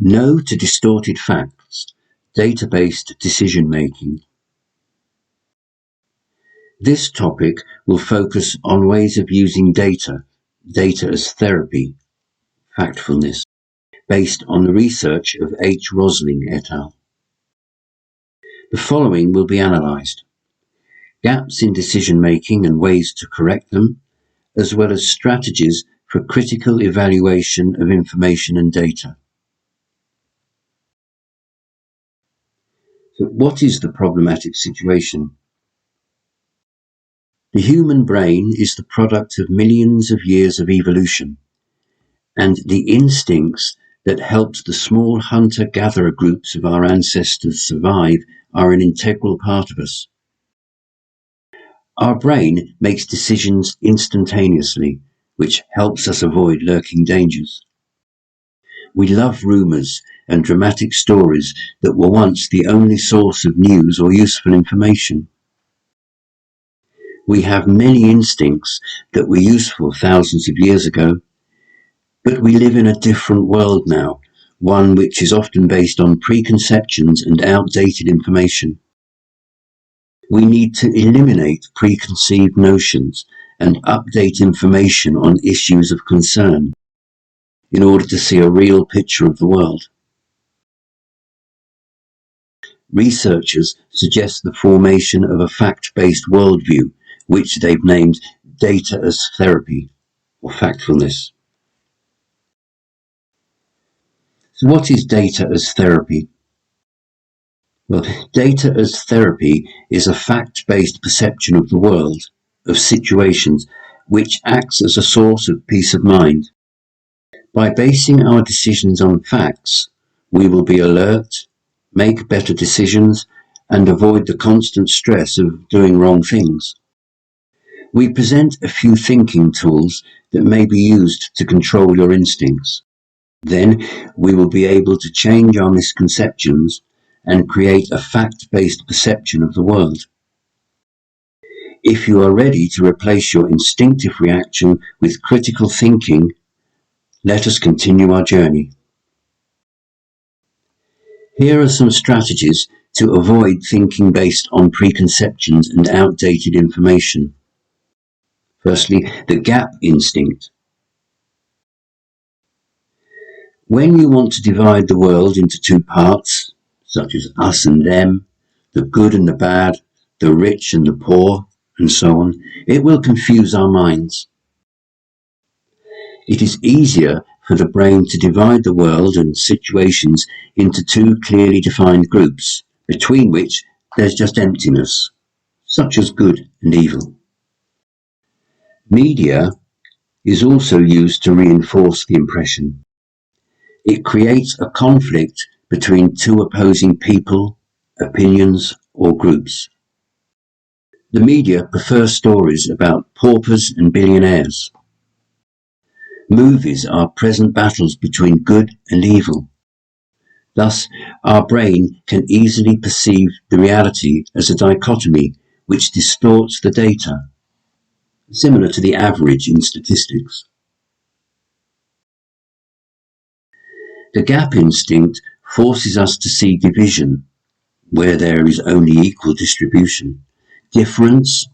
No to distorted facts, data-based decision-making. This topic will focus on ways of using data as therapy, factfulness, based on the research of H. Rosling et al. The following will be analysed: gaps in decision-making and ways to correct them, as well as strategies for critical evaluation of information and data. So what is the problematic situation? The human brain is the product of millions of years of evolution, and the instincts that helped the small hunter-gatherer groups of our ancestors survive are an integral part of us. Our brain makes decisions instantaneously, which helps us avoid lurking dangers. We love rumours and dramatic stories that were once the only source of news or useful information. We have many instincts that were useful thousands of years ago, but we live in a different world now, one which is often based on preconceptions and outdated information. We need to eliminate preconceived notions and update information on issues of concern in order to see a real picture of the world. Researchers suggest the formation of a fact-based worldview, which they've named data as therapy, or factfulness. So what is data as therapy? Well, data as therapy is a fact-based perception of the world, of situations, which acts as a source of peace of mind. By basing our decisions on facts, we will be alert, make better decisions, and avoid the constant stress of doing wrong things. We present a few thinking tools that may be used to control your instincts. Then we will be able to change our misconceptions and create a fact-based perception of the world. If you are ready to replace your instinctive reaction with critical thinking, let us continue our journey. Here are some strategies to avoid thinking based on preconceptions and outdated information. Firstly, the gap instinct. When you want to divide the world into two parts, such as us and them, the good and the bad, the rich and the poor, and so on, it will confuse our minds. It is easier for the brain to divide the world and situations into two clearly defined groups, between which there's just emptiness, such as good and evil. Media is also used to reinforce the impression. It creates a conflict between two opposing people, opinions, or groups. The media prefer stories about paupers and billionaires. Movies are present battles between good and evil. Thus, our brain can easily perceive the reality as a dichotomy which distorts the data, similar to the average in statistics. The gap instinct forces us to see division where there is only equal distribution, difference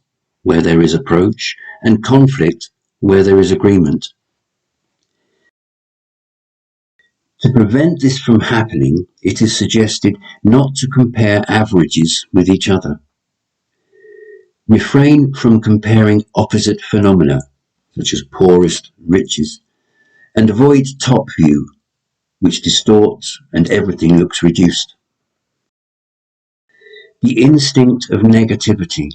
where there is approach, and conflict where there is agreement. To prevent this from happening, it is suggested not to compare averages with each other. Refrain from comparing opposite phenomena, such as poorest, richest, and avoid top view, which distorts and everything looks reduced. The instinct of negativity.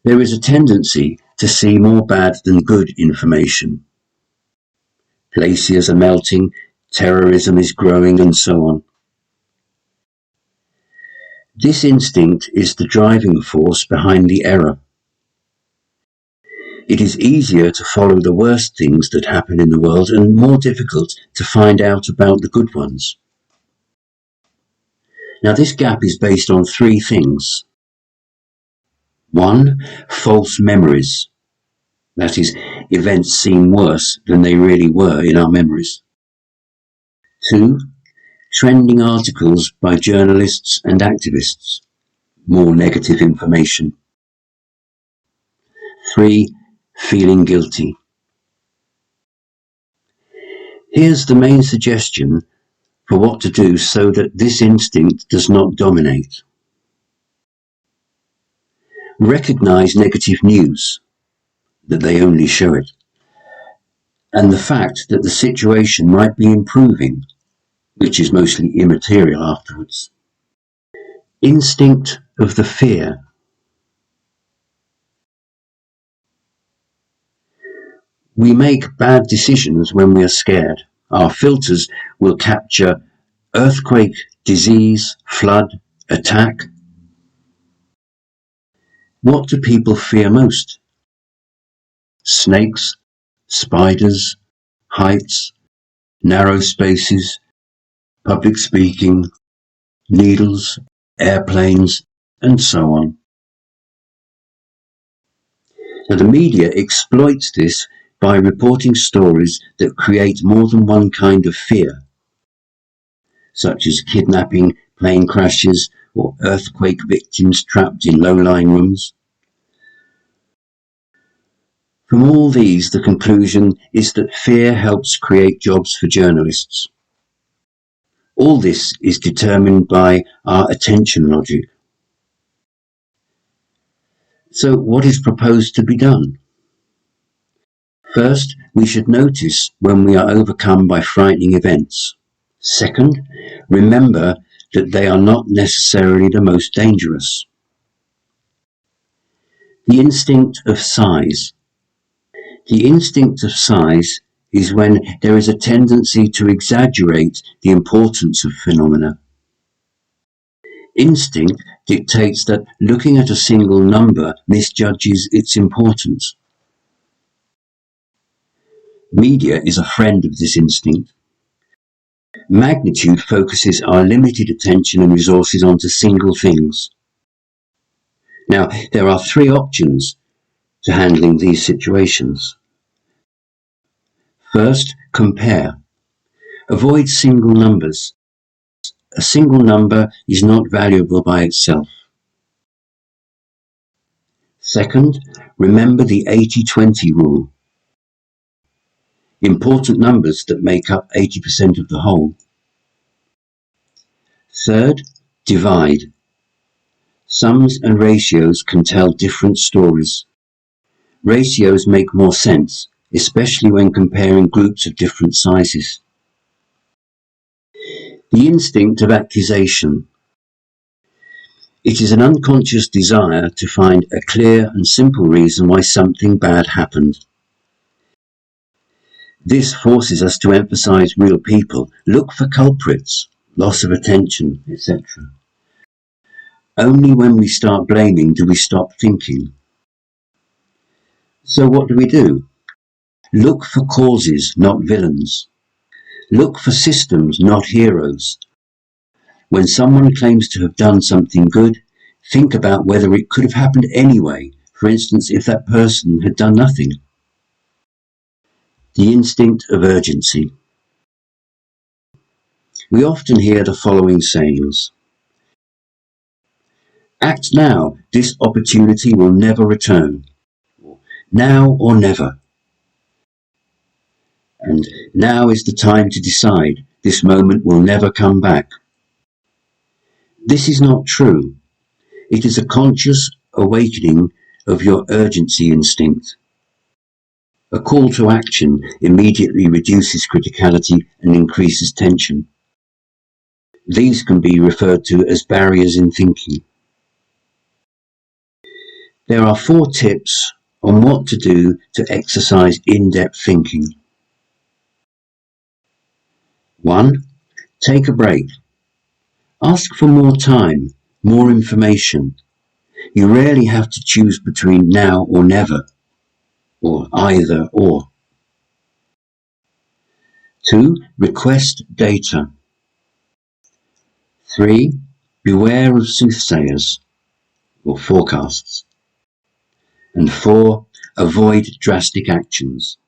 There is a tendency to see more bad than good information. Glaciers are melting, terrorism is growing, and so on. This instinct is the driving force behind the error. It is easier to follow the worst things that happen in the world and more difficult to find out about the good ones. Now, this gap is based on three things. 1. False memories. That is, events seem worse than they really were in our memories. 2. Trending articles by journalists and activists. More negative information. 3. Feeling guilty. Here's the main suggestion for what to do so that this instinct does not dominate. Recognize negative news, that they only show it, and the fact that the situation might be improving, which is mostly immaterial afterwards. Instinct of the fear. We make bad decisions when we are scared. Our filters will capture earthquake, disease, flood, attack. What do people fear most? Snakes, spiders, heights, narrow spaces, public speaking, needles, airplanes, and so on. Now, the media exploits this by reporting stories that create more than one kind of fear, such as kidnapping, plane crashes, or earthquake victims trapped in low-lying rooms. From all these, the conclusion is that fear helps create jobs for journalists. All this is determined by our attention logic. So what is proposed to be done? First, we should notice when we are overcome by frightening events. Second, remember that they are not necessarily the most dangerous. The instinct of size. The instinct of size is when there is a tendency to exaggerate the importance of phenomena. Instinct dictates that looking at a single number misjudges its importance. Media is a friend of this instinct. Magnitude focuses our limited attention and resources onto single things. Now, there are 3 options to handling these situations. First, compare. Avoid single numbers. A single number is not valuable by itself. Second, remember the 80-20 rule. Important numbers that make up 80% of the whole. Third, divide. Sums and ratios can tell different stories. Ratios make more sense, especially when comparing groups of different sizes. The instinct of accusation. It is an unconscious desire to find a clear and simple reason why something bad happened. This forces us to emphasize real people, look for culprits, loss of attention, etc. Only when we start blaming do we stop thinking. So what do? Look for causes, not villains. Look for systems, not heroes. When someone claims to have done something good, think about whether it could have happened anyway, for instance, if that person had done nothing. The instinct of urgency. We often hear the following sayings. Act now, this opportunity will never return. Now or never. And now is the time to decide, this moment will never come back. This is not true. It is a conscious awakening of your urgency instinct. A call to action immediately reduces criticality and increases tension. These can be referred to as barriers in thinking. There are 4 tips on what to do to exercise in-depth thinking. 1. Take a break. Ask for more time, more information. You rarely have to choose between now or never, or either or. 2. Request data. 3. Beware of soothsayers, or forecasts. And 4. Avoid drastic actions.